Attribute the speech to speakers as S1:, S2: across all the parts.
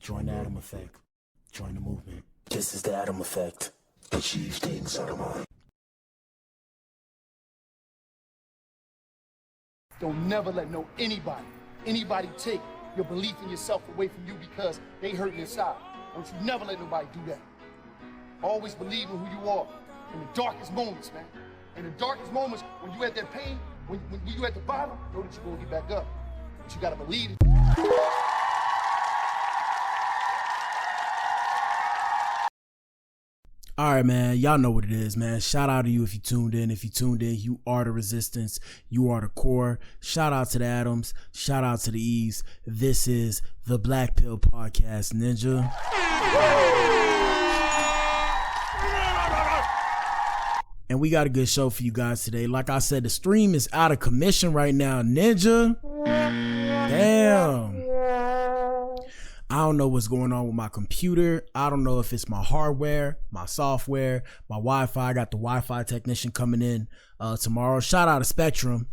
S1: Join the Adam Effect. Join the movement. This is the Adam Effect. Achieve things out of mind.
S2: Don't never let anybody take your belief in yourself away from you because they hurting inside. Don't you never let nobody do that. Always believe in who you are in the darkest moments, man. In the darkest moments, when you at that pain, when you at the bottom, know that you're gonna get back up. But you gotta believe it.
S3: All right, man. Y'all know what it is, man. Shout out to you if you tuned in. If you tuned in, you are the resistance. You are the core. Shout out to the Adams. Shout out to the Eves. This is the Black Pill Podcast, Ninja. And we got a good show for you guys today. Like I said, the stream is out of commission right now, Ninja. Damn. I don't know what's going on with my computer. I don't know if it's my hardware, my software, my Wi-Fi. I got the Wi-Fi technician coming in tomorrow. Shout out to Spectrum.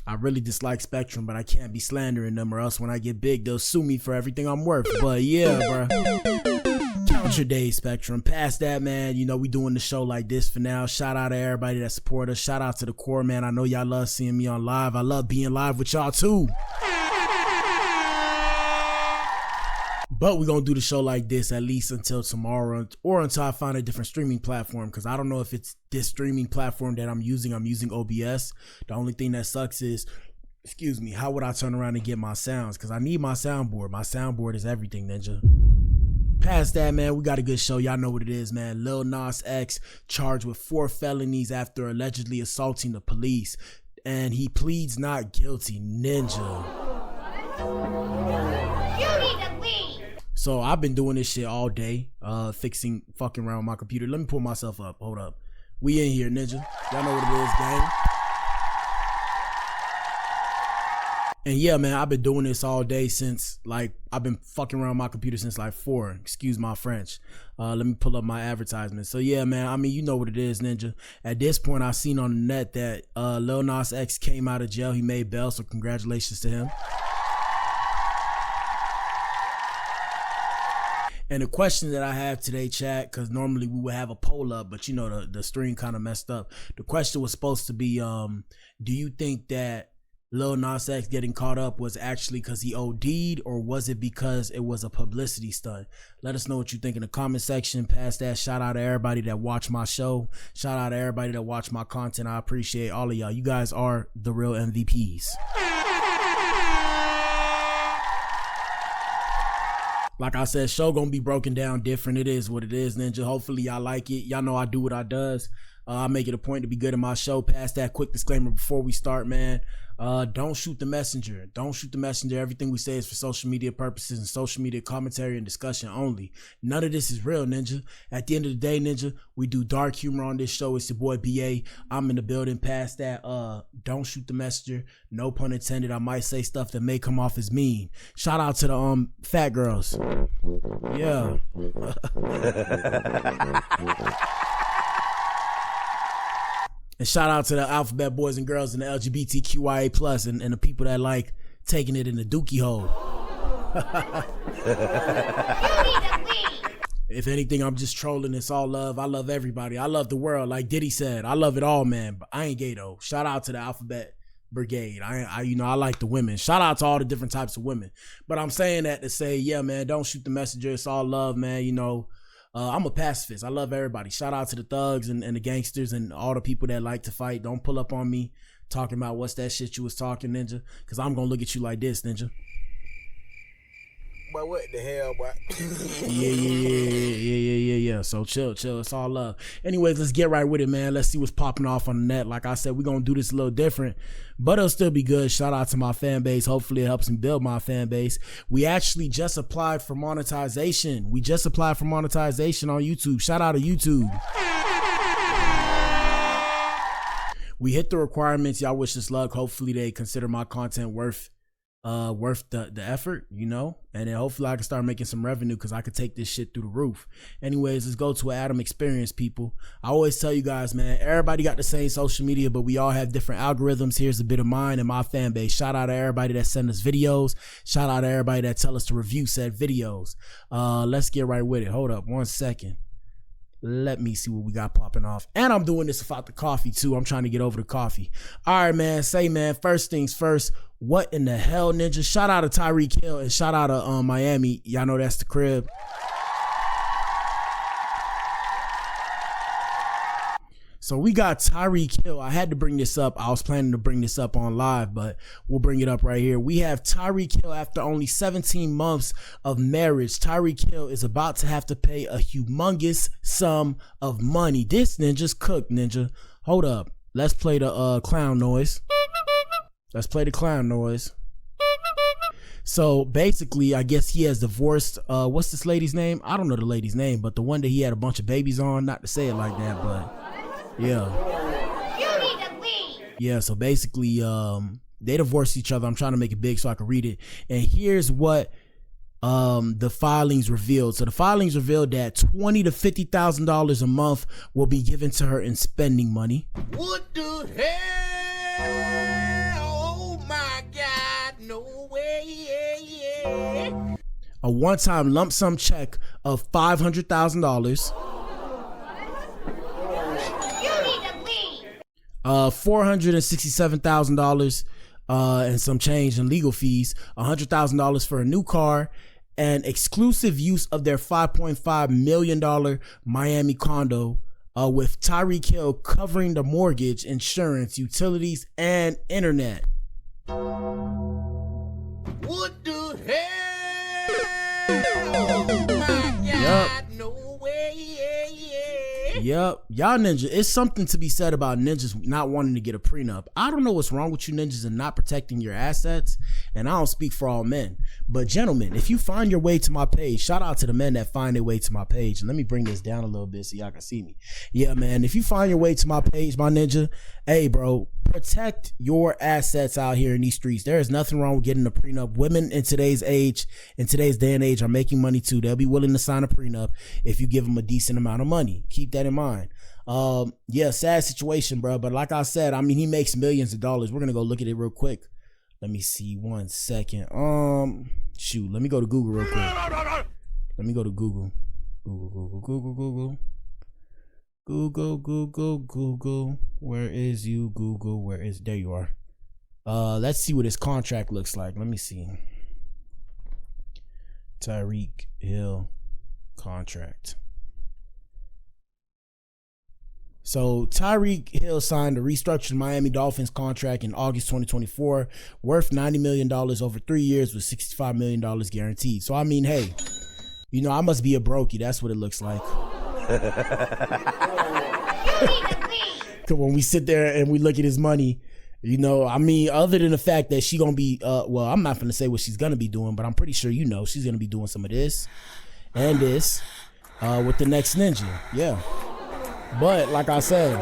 S3: I really dislike Spectrum, but I can't be slandering them or else when I get big, they'll sue me for everything I'm worth. But yeah, bro. Count your days, Spectrum. Past that, man, you know, we doing the show like this for now. Shout out to everybody that support us. Shout out to the core, man. I know y'all love seeing me on live. I love being live with y'all too. But we're going to do the show like this at least until tomorrow or until I find a different streaming platform, because I don't know if it's this streaming platform that I'm using. I'm using OBS. The only thing that sucks is, excuse me, how would I turn around and get my sounds? Because I need my soundboard. My soundboard is everything, Ninja. Past that, man, we got a good show. Y'all know what it is, man. Lil Nas X charged with 4 felonies after allegedly assaulting the police. And he pleads not guilty, Ninja.
S4: You need to leave.
S3: So I've been doing this shit all day, fucking around with my computer. Let me pull myself up. Hold up. We in here, Ninja. Y'all know what it is, gang. And yeah, man, I've been doing this all day since, like, I've been fucking around my computer since like 4. Excuse my French. Let me pull up my advertisement. So yeah, man, I mean, you know what it is, Ninja. At this point, I seen on the net that Lil Nas X came out of jail. He made bail, so congratulations to him. And the question that I have today, chat, because normally we would have a poll up, but you know, the stream kind of messed up. The question was supposed to be, do you think that Lil Nas X getting caught up was actually because he OD'd, or was it because it was a publicity stunt? Let us know what you think in the comment section. Past that, shout out to everybody that watch my show. Shout out to everybody that watch my content. I appreciate all of y'all. You guys are the real MVPs. Like I said, show gonna be broken down different. It is what it is, Ninja. Hopefully y'all like it. Y'all know I do what I does. I make it a point to be good in my show. Past that, quick disclaimer before we start, man. Don't shoot the messenger. Don't shoot the messenger. Everything we say is for social media purposes and social media commentary and discussion only. None of this is real, Ninja. At the end of the day, Ninja, we do dark humor on this show. It's your boy BA. I'm in the building. Past that, don't shoot the messenger. No pun intended. I might say stuff that may come off as mean. Shout out to the fat girls. Yeah. And shout out to the alphabet boys and girls and the LGBTQIA plus and the people that like taking it in the dookie hole. If anything, I'm just trolling. It's all love. I love everybody. I love the world. Like Diddy said, I love it all, man. But I ain't gay though. Shout out to the alphabet brigade. I like the women. Shout out to all the different types of women. But I'm saying that to say, yeah, man, don't shoot the messenger. It's all love, man. You know, I'm a pacifist. I love everybody. Shout out to the thugs and the gangsters and all the people that like to fight. Don't pull up on me talking about what's that shit you was talking, Ninja, because I'm going to look at you like this, Ninja.
S5: Boy, what the hell, boy?
S3: Yeah. So chill. It's all love. Anyways, let's get right with it, man. Let's see what's popping off on the net. Like I said, we're going to do this a little different, but it'll still be good. Shout out to my fan base. Hopefully it helps me build my fan base. We actually just applied for monetization. On YouTube. Shout out to YouTube. We hit the requirements. Y'all wish us luck. Hopefully they consider my content worth worth the effort, you know, and then hopefully I can start making some revenue because I could take this shit through the roof. Anyways, let's go to an Adam experience, people. I always tell you guys, man, everybody got the same social media, but we all have different algorithms. Here's a bit of mine and my fan base. Shout out to everybody that send us videos. Shout out to everybody that tell us to review said videos. Let's get right with it. Hold up 1 second. Let me see what we got popping off. And I'm doing this without the coffee too. I'm trying to get over the coffee. All right, man. Say, man, first things first. What in the hell, Ninja? Shout out to Tyreek Hill and shout out to Miami. Y'all know that's the crib. So we got Tyreek Hill. I had to bring this up. I was planning to bring this up on live, but we'll bring it up right here. We have Tyreek Hill after only 17 months of marriage. Tyreek Hill is about to have to pay a humongous sum of money. This Ninja's cooked, Ninja. Hold up. Let's play the clown noise. Let's play the clown noise. So basically, I guess he has divorced, what's this lady's name? I don't know the lady's name, but the one that he had a bunch of babies on, not to say it like that, but yeah.
S4: You need to leave.
S3: Yeah, so basically, they divorced each other. I'm trying to make it big so I can read it. And here's what the filings revealed. So the filings revealed that $20,000 to $50,000 a month will be given to her in spending money.
S5: What the hell? Oh my God, no way.
S3: A one-time lump sum check of $500,000. $467,000 and some change in legal fees, $100,000 for a new car, and exclusive use of their $5.5 million Miami condo, with Tyreek Hill covering the mortgage, insurance, utilities, and internet.
S5: What the hell? Oh my God, no way.
S3: Yep. Y'all ninja, it's something to be said about ninjas not wanting to get a prenup. I don't know what's wrong with you ninjas and not protecting your assets, and I don't speak for all men. But gentlemen, if you find your way to my page, shout out to the men that find their way to my page. And let me bring this down a little bit so y'all can see me. Yeah, man, if you find your way to my page, my ninja, hey, bro, protect your assets out here in these streets. There is nothing wrong with getting a prenup. Women in today's age, in today's day and age, are making money too. They'll be willing to sign a prenup if you give them a decent amount of money. Keep that in mind. Yeah, sad situation, bro. But like I said, I mean, he makes millions of dollars. We're gonna go look at it real quick. Let me see 1 second. Shoot, let me go to Google real quick. Let me go to Google. Google. Where is you, Google? Where is, there you are. Let's see what his contract looks like. Let me see. Tyreek Hill contract. So Tyreek Hill signed a restructured Miami Dolphins contract in August 2024, worth $90 million over 3 years with $65 million guaranteed. So I mean, hey, you know, I must be a brokey. That's what it looks like. Cause when we sit there and we look at his money, you know, I mean, other than the fact that she gonna be, well, I'm not gonna say what she's gonna be doing, but I'm pretty sure you know she's gonna be doing some of this and this with the next ninja. Yeah. But like I said,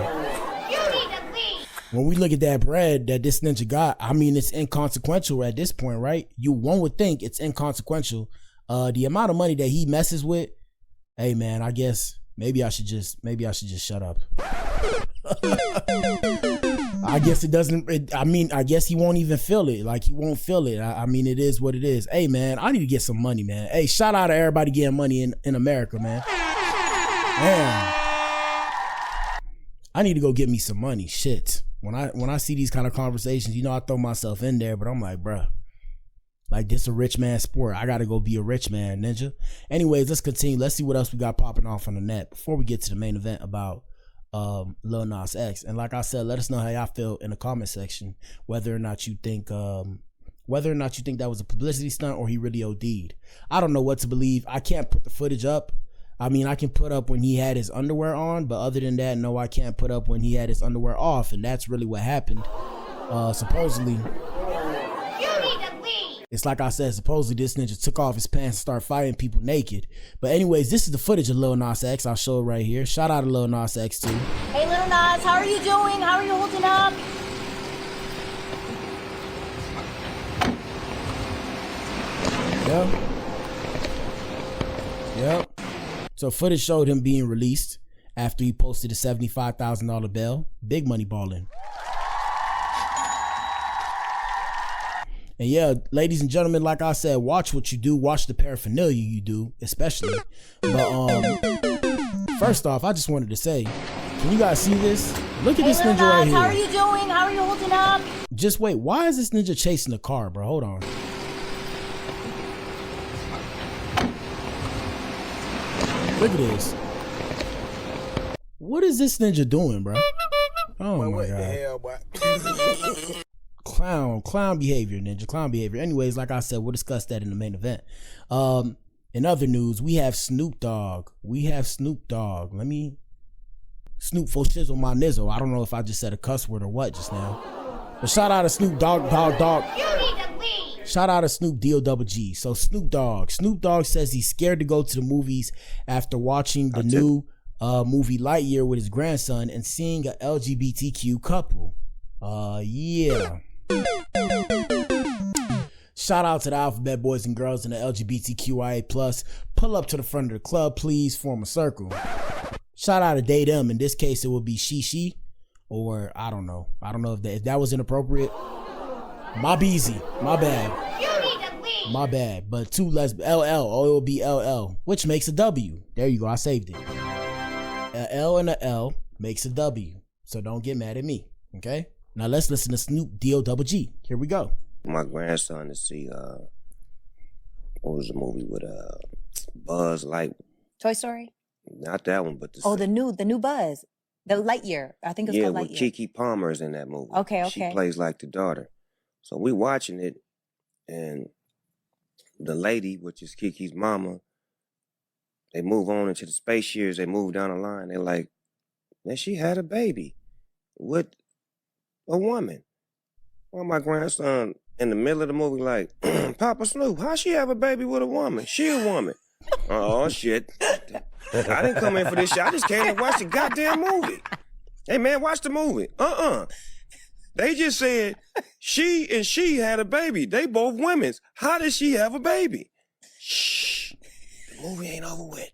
S3: when we look at that bread that this ninja got, I mean, it's inconsequential at this point, right? One would think it's inconsequential. The amount of money that he messes with, hey man, I guess maybe I should just shut up. I guess it doesn't, I mean, I guess he won't even feel it. Like, he won't feel it. I mean, it is what it is. Hey man, I need to get some money, man. Hey, shout out to everybody getting money in America, man. Man, I need to go get me some money. Shit. When I see these kind of conversations, you know, I throw myself in there, but I'm like, bruh, like, this a rich man sport. I gotta go be a rich man, ninja. Anyways, let's continue. Let's see what else we got popping off on the net before we get to the main event about Lil Nas X. And like I said, let us know how y'all feel in the comment section, whether or not you think that was a publicity stunt or he really OD'd. I don't know what to believe. I can't put the footage up. I mean, I can put up when he had his underwear on, but other than that, no, I can't put up when he had his underwear off, and that's really what happened. Supposedly, it's like I said, supposedly this ninja took off his pants and started fighting people naked. But anyways, this is the footage of Lil Nas X. I'll show it right here. Shout out to Lil Nas X too.
S4: Hey, Lil Nas, how are you doing? How are you holding up?
S3: Yep. So footage showed him being released after he posted a $75,000 bail. Big money balling. And yeah, ladies and gentlemen, like I said, watch what you do. Watch the paraphernalia you do, especially. But first off, I just wanted to say, can you guys see this? Look at this
S4: Lil
S3: ninja right
S4: Nas,
S3: here.
S4: how are you doing? How are you holding up?
S3: Just wait. Why is this ninja chasing the car, bro? Hold on. Look at this. What is this ninja doing, bro? Oh my
S5: What the
S3: god.
S5: hell, boy?
S3: Clown behavior, ninja. Clown behavior. Anyways, like I said, we'll discuss that in the main event. In other news, we have Snoop Dogg. Let me Snoop for shizzle my nizzle. I don't know if I just said a cuss word or what just now. But shout out to Snoop Dogg.
S4: You need to leave.
S3: Shout out to Snoop Blvd. So Snoop Dogg says he's scared to go to the movies after watching the new movie Lightyear with his grandson and seeing a LGBTQ couple. Yeah. Shout out to the alphabet boys and girls and the LGBTQIA+. Pull up to the front of the club, please. Form a circle. Shout out to they, them. In this case, it would be she, or I don't know. I don't know if that was inappropriate. My beezy. My bad.
S4: You need to leave.
S3: My bad. But two less LL. Oh, it will be LL, which makes a W. There you go. I saved it. A L and a L makes a W. So don't get mad at me. Okay? Now let's listen to Snoop Blvd. Here we go.
S6: My grandson to see what was the movie with Buzz Light?
S7: Toy Story?
S6: Not that one, but
S7: The new Buzz. The Lightyear. I think it's called
S6: with
S7: Lightyear.
S6: Kiki Palmer's in that movie.
S7: Okay.
S6: She plays like the daughter. So we watching it, and the lady, which is Kiki's mama, they move on into the space years. They move down the line. They're like, man, she had a baby with a woman. Well, my grandson in the middle of the movie like, Papa Snoop, how she have a baby with a woman? She a woman. Oh, shit. I didn't come in for this shit. I just came to watch the goddamn movie. Hey, man, watch the movie. They just said she had a baby. They both women's. How did she have a baby? Shh. The movie ain't over with.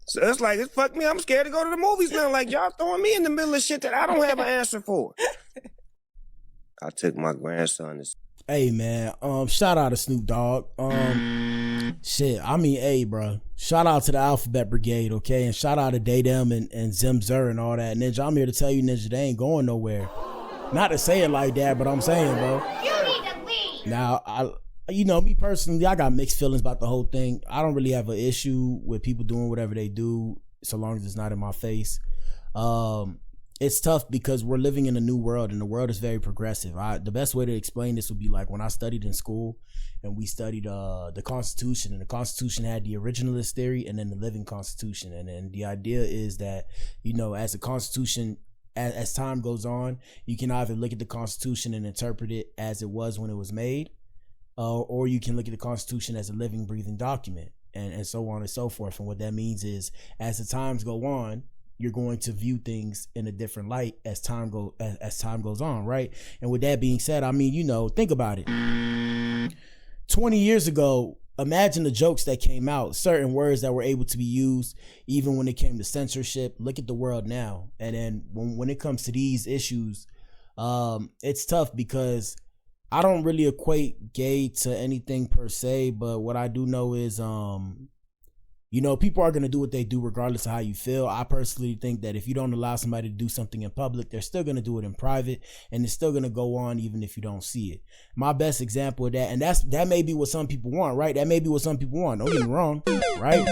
S6: So it's like, it's fuck me. I'm scared to go to the movies now. Like, y'all throwing me in the middle of shit that I don't have an answer for. I took my grandson to...
S3: Hey man, shout out to Snoop Dogg. Shit, I mean, hey bro, shout out to the Alphabet Brigade, okay? And shout out to Day Them and Zim Zer and all that. Ninja, I'm here to tell you, Ninja, they ain't going nowhere. Not to say it like that, but I'm saying, bro.
S4: You need to leave.
S3: Now, me personally, I got mixed feelings about the whole thing. I don't really have an issue with people doing whatever they do, so long as it's not in my face. It's tough because we're living in a new world and the world is very progressive. The best way to explain this would be like when I studied in school and we studied the Constitution, and the Constitution had the originalist theory and then the living Constitution. And then the idea is that, as the Constitution, as time goes on, you can either look at the Constitution and interpret it as it was when it was made, or you can look at the Constitution as a living, breathing document, and so on and so forth. And what that means is, as the times go on, you're going to view things in a different light as time goes on, right? And with that being said, I mean, think about it. 20 years ago, imagine the jokes that came out, certain words that were able to be used, even when it came to censorship. Look at the world now. And then when it comes to these issues, it's tough because I don't really equate gay to anything per se, but what I do know is, people are going to do what they do regardless of how you feel. I personally think that if you don't allow somebody to do something in public, they're still going to do it in private, and it's still going to go on even if you don't see it. My best example of that, and that may be what some people want, right? That may be what some people want. Don't get me wrong, right?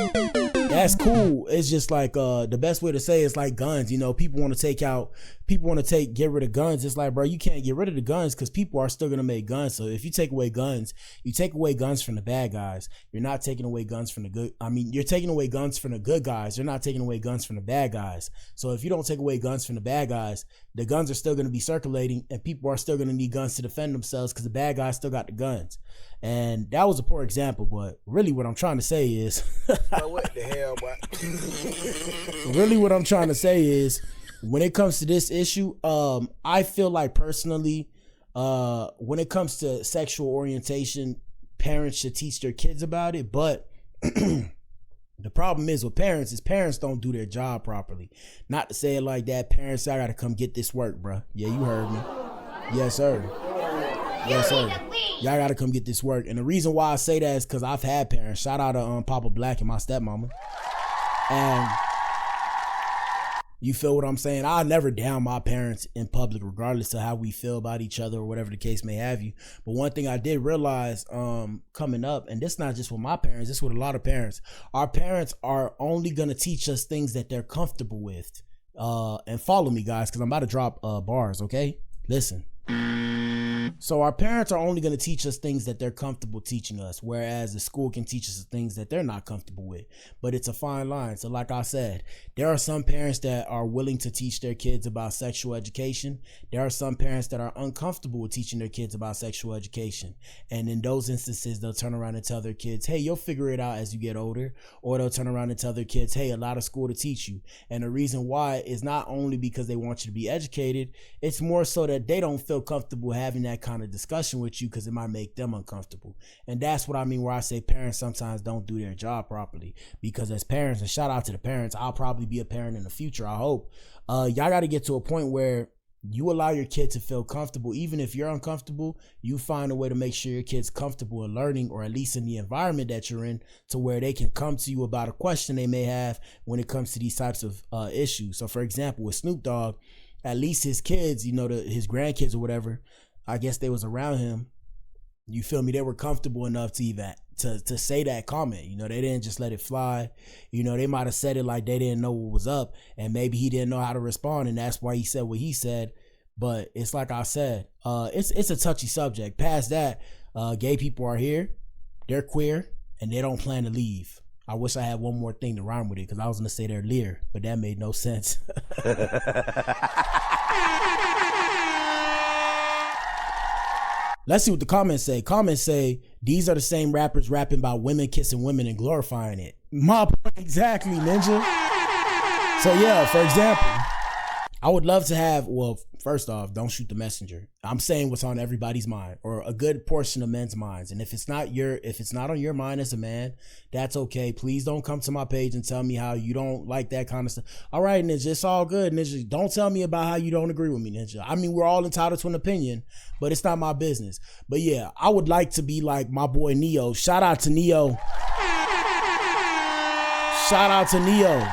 S3: That's cool. It's just like the best way to say it's like guns. People want to get rid of guns. It's like, bro, you can't get rid of the guns because people are still gonna make guns. So if you take away guns, you take away guns from the bad guys. You're not taking away guns from the good. I mean, you're taking away guns from the good guys. You're not taking away guns from the bad guys. So if you don't take away guns from the bad guys, the guns are still gonna be circulating, and people are still gonna need guns to defend themselves because the bad guys still got the guns. And that was a poor example, but really what I'm trying to say is
S5: What the hell, boy?
S3: really what I'm trying to say is, when it comes to this issue, I feel like personally, when it comes to sexual orientation, parents should teach their kids about it, but the problem is with parents is parents don't do their job properly. Not to say it like that. Parents, I gotta come get this work, bro. Yeah, you heard me. Yes, sir. Yes, sir. Y'all gotta come get this work. And the reason why I say that is because I've had parents. Shout out to Papa Black and my stepmama. And you feel what I'm saying? I'll never down my parents in public, regardless of how we feel about each other or whatever the case may have you. But one thing I did realize coming up, and this not just with my parents, this with a lot of parents. Our parents are only going to teach us things that they're comfortable with. And follow me, guys, because I'm about to drop bars, okay? Listen. So our parents are only going to teach us things that they're comfortable teaching us, whereas the school can teach us things that they're not comfortable with. But it's a fine line. So like I said, there are some parents that are willing to teach their kids about sexual education. There are some parents that are uncomfortable with teaching their kids about sexual education. And in those instances, they'll turn around and tell their kids, hey, you'll figure it out as you get older. Or they'll turn around and tell their kids, hey, allow the school to teach you. And the reason why is not only because they want you to be educated, it's more so that they don't feel comfortable having that kind of discussion with you because it might make them uncomfortable. And that's what I mean where I say parents sometimes don't do their job properly. Because as parents, and shout out to the parents, I'll probably be a parent in the future, I hope. Y'all got to get to a point where you allow your kid to feel comfortable. Even if you're uncomfortable, you find a way to make sure your kid's comfortable in learning, or at least in the environment that you're in, to where they can come to you about a question they may have when it comes to these types of issues. So for example, with Snoop Dogg, at least his kids, you know, his grandkids or whatever, I guess they was around him. You feel me? They were comfortable enough to even to say that comment. You know, they didn't just let it fly. You know, they might have said it like they didn't know what was up, and maybe he didn't know how to respond, and that's why he said what he said. But it's like I said, it's a touchy subject. Past that, gay people are here, they're queer, and they don't plan to leave. I wish I had one more thing to rhyme with it, because I was going to say they're leer, but that made no sense. Let's see what the comments say. Comments say, these are the same rappers rapping about women kissing women and glorifying it. My point exactly, Ninja. So yeah, for example, I would love to have, well, first off, don't shoot the messenger. I'm saying what's on everybody's mind, or a good portion of men's minds. And if it's not on your mind as a man, that's okay. Please don't come to my page and tell me how you don't like that kind of stuff. All right, Ninja, it's all good, Ninja. Don't tell me about how you don't agree with me, Ninja. I mean, we're all entitled to an opinion, but it's not my business. But yeah, I would like to be like my boy Neo. Shout out to Neo. Shout out to Neo.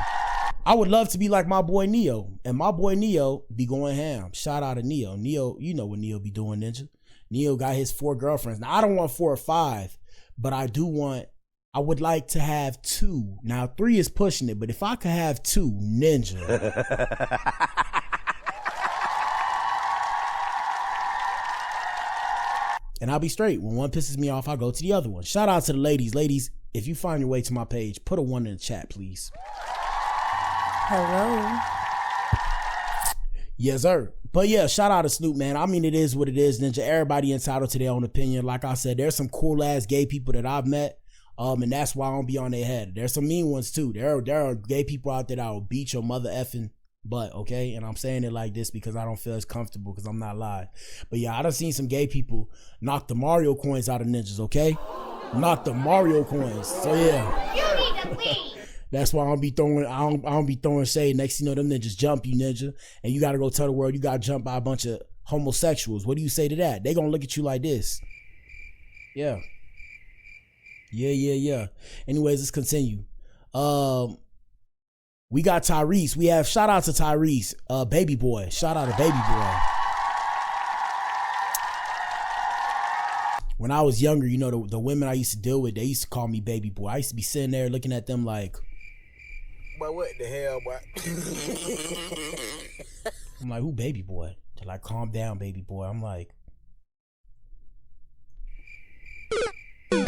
S3: I would love to be like my boy Neo, and my boy Neo be going ham. Shout out to Neo. Neo, you know what Neo be doing, Ninja. Neo got his 4 girlfriends. Now, I don't want 4 or 5, but I would like to have 2. Now, 3 is pushing it, but if I could have 2, Ninja. And I'll be straight. When one pisses me off, I'll go to the other one. Shout out to the ladies. Ladies, if you find your way to my page, put a 1 in the chat, please.
S7: Hello.
S3: Yes, sir. But yeah, shout out to Snoop, man. I mean, it is what it is, Ninja. Everybody entitled to their own opinion. Like I said, there's some cool ass gay people that I've met, and that's why I don't be on their head. There's some mean ones too. There are gay people out there that will beat your mother effing butt, okay? And I'm saying it like this because I don't feel as comfortable because I'm not live. But yeah, I done seen some gay people knock the Mario coins out of ninjas, okay? Knock the Mario coins. So yeah.
S4: You need to leave.
S3: That's why I don't be throwing shade. Next thing you know, them ninjas jump you, Ninja, and you gotta go tell the world you got jumped by a bunch of homosexuals. What do you say to that? They gonna look at you like this. Yeah. Anyways, let's continue. We got Tyrese. We have shout out to Tyrese, baby boy. Shout out to baby boy. When I was younger, you know, the women I used to deal with, they used to call me baby boy. I used to be sitting there looking at them like,
S5: But what the hell, boy?
S3: I'm like, who baby boy? They're like, calm down, baby boy. I'm like, who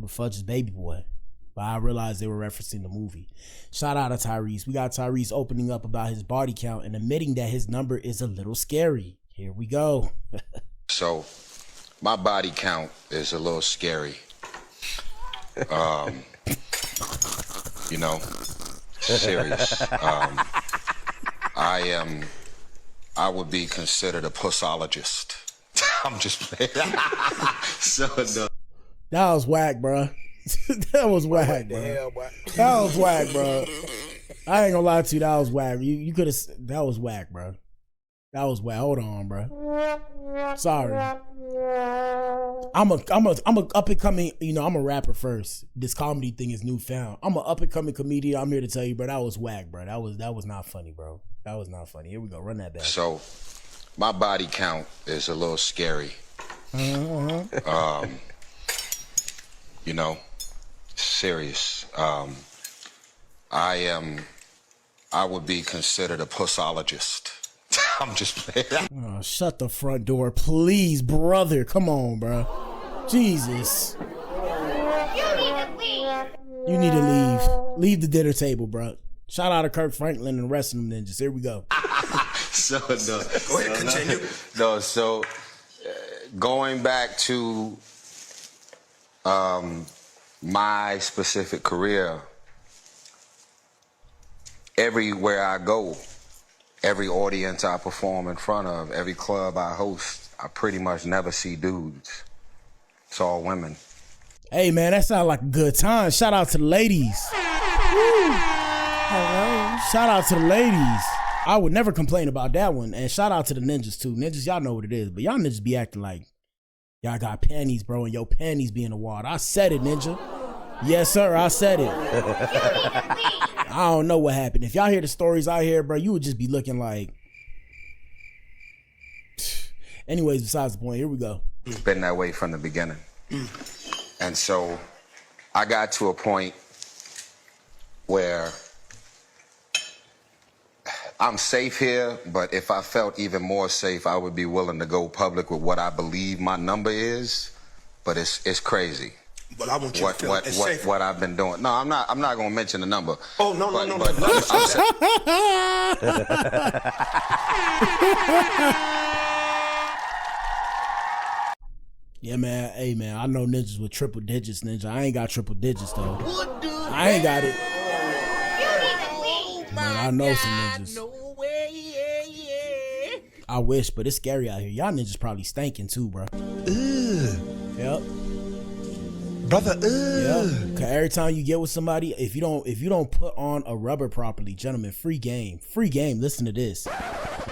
S3: the fudge is baby boy? But I realized they were referencing the movie. Shout out to Tyrese. We got Tyrese opening up about his body count and admitting that his number is a little scary. Here we go.
S8: So, my body count is a little scary. You know, serious. I would be considered a pussologist. I'm just playing. So no.
S3: That was whack, bro. That was whack,
S5: What the
S3: bro.
S5: hell, boy?
S3: That was whack, bro. I ain't gonna lie to you. That was whack. You could have. That was whack, bro. That was whack. Hold on, bro. Sorry. I'm a up and coming. You know, I'm a rapper first. This comedy thing is newfound. I'm an up and coming comedian. I'm here to tell you, bro. That was whack, bro. That was not funny, bro. That was not funny. Here we go. Run that back.
S8: So, my body count is a little scary. You know, serious. I would be considered a pussologist. I'm just playing.
S3: Oh, shut the front door, please, brother. Come on, bro. Jesus.
S4: You need to leave.
S3: You need to leave. Leave the dinner table, bro. Shout out to Kirk Franklin and the rest of them ninjas. Here we go.
S8: So no. Go ahead, continue. No, so going back to my specific career, everywhere I go, every audience I perform in front of, every club I host, I pretty much never see dudes. It's all women.
S3: Hey, man, that sounds like a good time. Shout out to the ladies.
S7: Hello.
S3: Shout out to the ladies. I would never complain about that one. And shout out to the ninjas, too. Ninjas, y'all know what it is. But y'all ninjas be acting like y'all got panties, bro, and your panties be in the water. I said it, ninja. Yes, sir, I said it. I don't know what happened. If y'all hear the stories I hear, bro, you would just be looking like... Anyways, besides the point, here we go.
S8: It's been that way from the beginning. And so I got to a point where I'm safe here, but if I felt even more safe, I would be willing to go public with what I believe my number is. But it's crazy.
S1: But I want you to feel it's safe.
S8: What I've been doing. No, I'm not gonna mention the number.
S1: Oh no.
S3: Yeah, man. Hey, man, I know ninjas with triple digits, ninja. I ain't got triple digits, though. I ain't got it. Man, I know some ninjas. I wish, but it's scary out here. Y'all ninjas probably stinking, too, bro. Yep.
S1: Brother,
S3: Yeah, cause every time you get with somebody, if you don't put on a rubber properly, gentlemen, free game. Listen to this.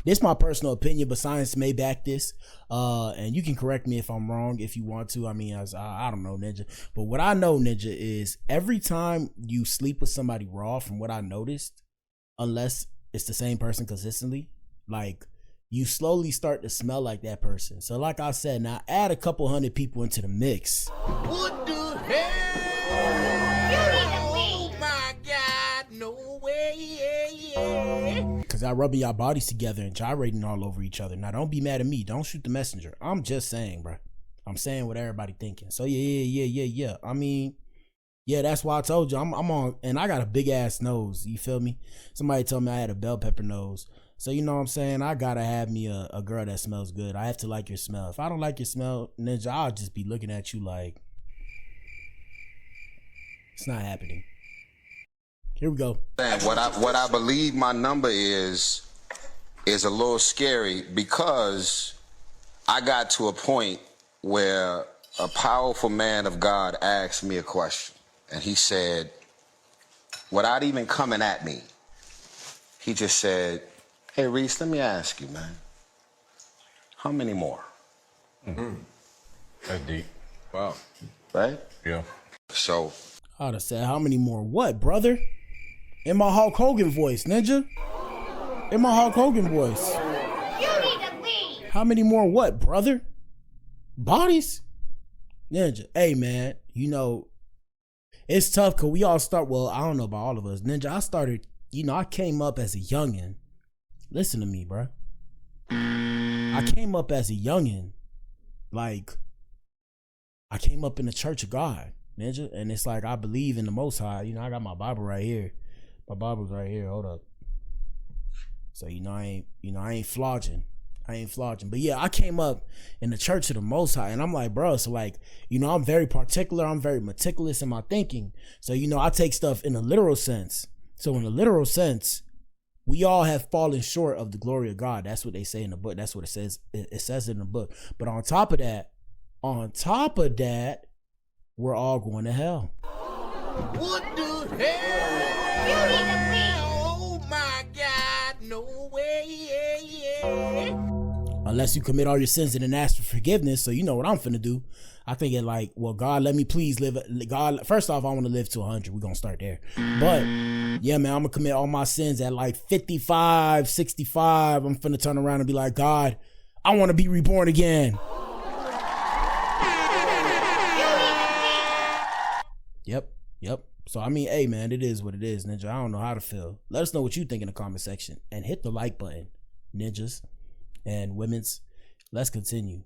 S3: This my personal opinion, but science may back this. And you can correct me if I'm wrong if you want to. I mean, I don't know, ninja. But what I know, ninja, is every time you sleep with somebody raw, from what I noticed, unless it's the same person consistently, like you slowly start to smell like that person. So like I said, now add a couple hundred people into the mix.
S5: What the hell? Oh my God, no way.
S3: Cause y'all rubbing y'all bodies together and gyrating all over each other. Now don't be mad at me. Don't shoot the messenger. I'm just saying, bro. I'm saying what everybody thinking. So yeah. I mean, yeah, that's why I told you I'm on, and I got a big ass nose. You feel me? Somebody told me I had a bell pepper nose. So you know what I'm saying? I gotta have me a girl that smells good. I have to like your smell. If I don't like your smell, ninja, I'll just be looking at you like it's not happening. Here we go.
S8: What I believe my number is a little scary because I got to a point where a powerful man of God asked me a question, and he said, without even coming at me, he just said, "Hey, Reese, let me ask you, man, how many more?"
S9: That's deep. Wow.
S8: Right?
S9: Yeah.
S8: So
S3: I'd have said, how many more what, brother? In my Hulk Hogan voice, ninja. In my Hulk Hogan voice.
S4: You need to leave.
S3: How many more what, brother? Bodies? Ninja, hey, man, you know, it's tough because we all start, well, I don't know about all of us. Ninja, I started, you know, I came up as a youngin'. Listen to me, bro. I came up as a youngin'. Like, I came up in the Church of God, ninja. And it's like, I believe in the Most High. You know, I got my Bible right here. My Bible's right here. Hold up. So, I ain't flogging. But yeah, I came up in the Church of the Most High, and I'm like, bro, so like, I'm very particular. I'm very meticulous in my thinking. So, I take stuff in a literal sense. So in a literal sense, We all have fallen short of the glory of God. That's what they say in the book. That's what it says. It says in the book. But on top of that, we're all going to hell.
S5: What the hell?
S4: You need to leave.
S5: Oh my God, no way.
S3: Unless you commit all your sins and then ask for forgiveness. So you know what I'm finna do. I think it like, well, God, let me please live. God, first off, I want to live to 100. We're going to start there. But yeah, man, I'm going to commit all my sins at like 55, 65. I'm finna turn around and be like, God, I want to be reborn again. Yep. So, I mean, hey, man, it is what it is, Ninja. I don't know how to feel. Let us know what you think in the comment section. And hit the like button, ninjas and women's. Let's continue.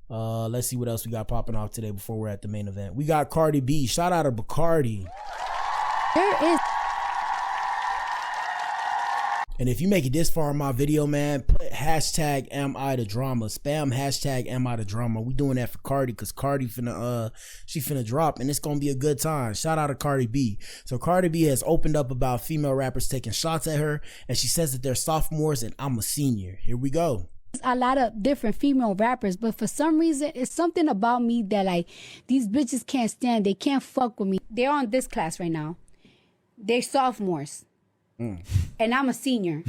S3: Let's see what else we got popping off today before we're at the main event. We got Cardi B. Shout out to Bacardi.
S9: There is.
S3: And if you make it this far in my video, man, put hashtag am I the drama. Spam hashtag am I the drama. We doing that for Cardi because Cardi she finna drop and it's gonna be a good time. Shout out to Cardi B. So Cardi B has opened up about female rappers taking shots at her, and she says that they're sophomores and I'm a senior. Here we go.
S9: A lot of different female rappers, but for some reason it's something about me that like these bitches can't stand. They can't fuck with me. They're on this class right now. They're sophomores. And I'm a senior.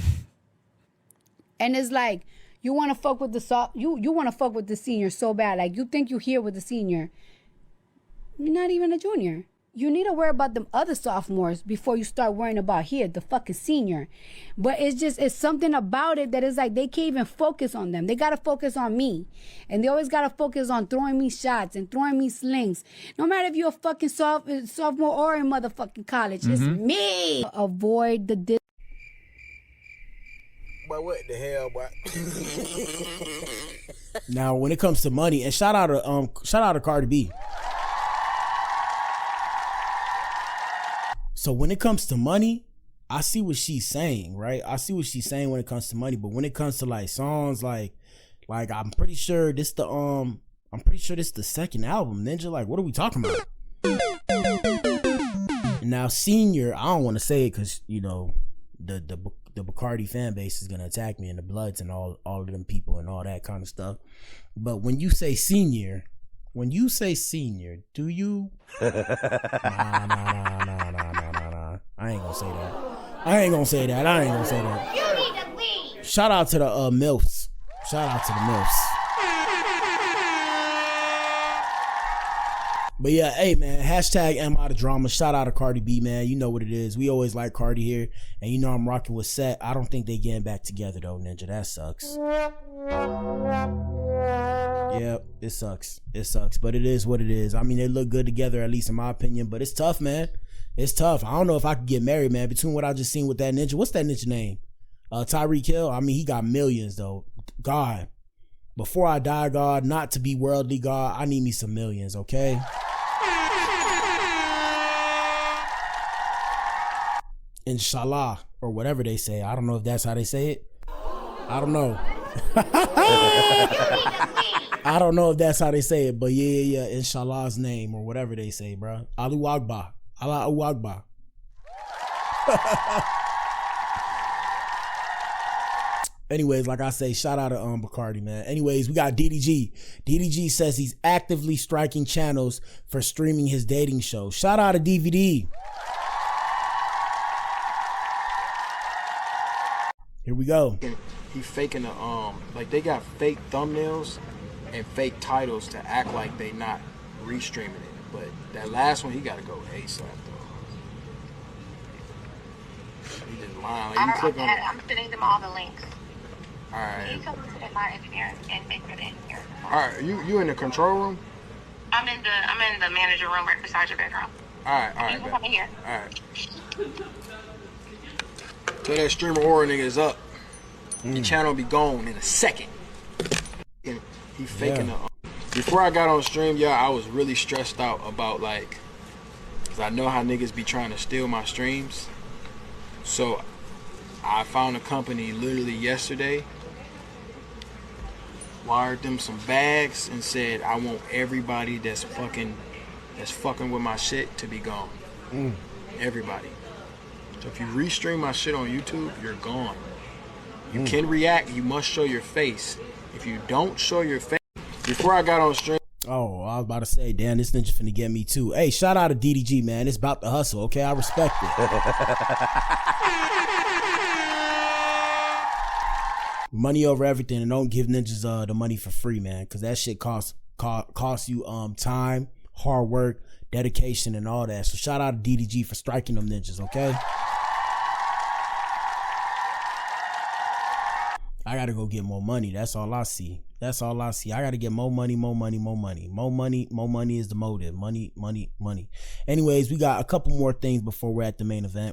S9: And it's like you want to fuck with you want to fuck with the senior so bad. Like you think you here with the senior. You're not even a junior. You need to worry about them other sophomores before you start worrying about here, the fucking senior. But it's something about it that is like they can't even focus on them. They got to focus on me. And they always got to focus on throwing me shots and throwing me slings. No matter if you're a fucking sophomore or in motherfucking college, it's me. Avoid the
S5: But what the hell, boy?
S3: Now, when it comes to money, and shout out to Cardi B. So when it comes to money, I see what she's saying, right? I see what she's saying when it comes to money, but when it comes to like songs, like I'm pretty sure this the second album, Ninja. Like, what are we talking about? And now, senior, I don't want to say it because you know the Bacardi fan base is gonna attack me and the Bloods and all of them people and all that kind of stuff. But when you say senior, do you? Nah. I ain't gonna say that.
S4: You need to leave.
S3: Shout out to the MILFs. But yeah, hey man, hashtag am I the drama. Shout out to Cardi B, man. You know what it is. We always like Cardi here. And you know I'm rocking with Set. I don't think they getting back together though, Ninja. That sucks. Yep, it sucks. But it is what it is. I mean, they look good together, at least in my opinion. But it's tough, man. It's tough. I don't know if I could get married, man. Between what I just seen with that Ninja. What's that Ninja name? Tyreek Hill. I mean, he got millions though. God, before I die, God, not to be worldly, God, I need me some millions, okay? Inshallah, or whatever they say. I don't know if that's how they say it. I don't know. I don't know if that's how they say it, but yeah, Inshallah's name or whatever they say, bro. Allahu Akbar. Allahu Akbar. Anyways, like I say, shout out to Bacardi, man. Anyways, we got DDG. DDG says he's actively striking channels for streaming his dating show. Shout out to DVD. Here we go.
S10: He faking the like they got fake thumbnails and fake titles to act like they not restreaming it. But that last one, he got to go ASAP though. He just lying. Like, you click on it.
S4: I'm sending them all the links.
S10: All right.
S4: You come to my engineer and make for the engineer.
S10: All right. You in the control room?
S4: I'm in the manager room right beside your bedroom.
S10: All right.
S4: You can come in here.
S10: All right. So that streamer aura nigga is up. The channel be gone in a second. And he faking the. Before I got on stream, y'all, I was really stressed out about like, cause I know how niggas be trying to steal my streams. So I found a company literally yesterday, wired them some bags and said I want everybody that's fucking with my shit to be gone. Everybody. So if you restream my shit on YouTube, you're gone. You can react, you must show your face. If you don't show your face, before I got on stream.
S3: Oh, I was about to say, damn, this ninja finna get me too. Hey, shout out to DDG, man. It's about the hustle, okay? I respect it. Money over everything, and don't give ninjas the money for free, man, because that shit costs you time, hard work, dedication, and all that. So shout out to DDG for striking them ninjas, okay? I gotta go get more money. That's all I see. That's all I see. I gotta get more money, more money, more money. More money is the motive. Money. Anyways, we got a couple more things before we're at the main event.